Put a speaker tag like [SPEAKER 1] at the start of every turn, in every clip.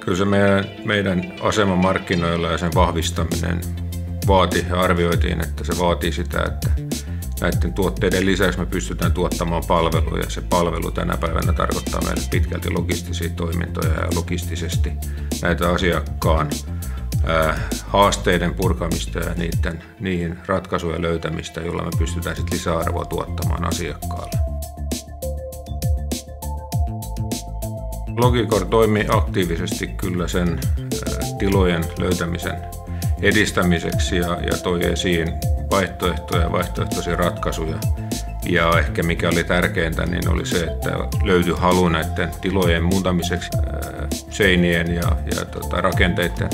[SPEAKER 1] Kyllä se meidän asema markkinoilla ja sen vahvistaminen vaati ja arvioitiin, että se vaatii sitä, että näiden tuotteiden lisäksi me pystytään tuottamaan palveluja. Se palvelu tänä päivänä tarkoittaa meille pitkälti logistisia toimintoja ja logistisesti näitä asiakkaan haasteiden purkamista ja niihin ratkaisuja löytämistä, jolla me pystytään sitten lisäarvoa tuottamaan asiakkaalle. Logicor toimi aktiivisesti kyllä sen tilojen löytämisen edistämiseksi ja toi esiin vaihtoehtoja ja vaihtoehtoisia ratkaisuja. Ja ehkä mikä oli tärkeintä, niin oli se, että löytyi halu näiden tilojen muuntamiseksi seinien ja rakenteiden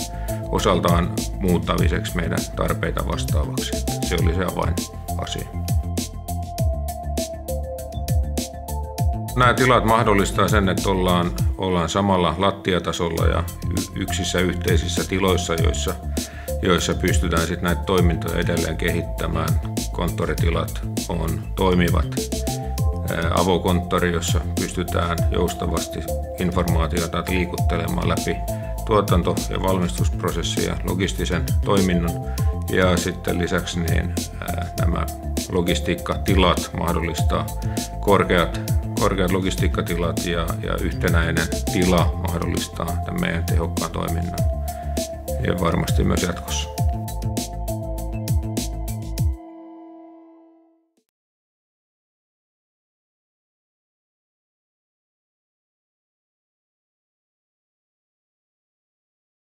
[SPEAKER 1] osaltaan muuttamiseksi meidän tarpeita vastaavaksi. Se oli se avainasia. Nämä tilat mahdollistaa sen, että ollaan samalla lattiatasolla ja yksissä yhteisissä tiloissa, joissa pystytään sitten näitä toimintoja edelleen kehittämään. Konttoritilat on toimivat. Avokonttori, jossa pystytään joustavasti informaatiota liikuttelemaan läpi tuotanto- ja valmistusprosessia, logistisen toiminnon. Ja sitten lisäksi nämä logistiikkatilat mahdollistaa korkeat logistiikkatilat ja yhtenäinen tila mahdollistaa tämän meidän tehokkaan toiminnan ja varmasti myös jatkossa.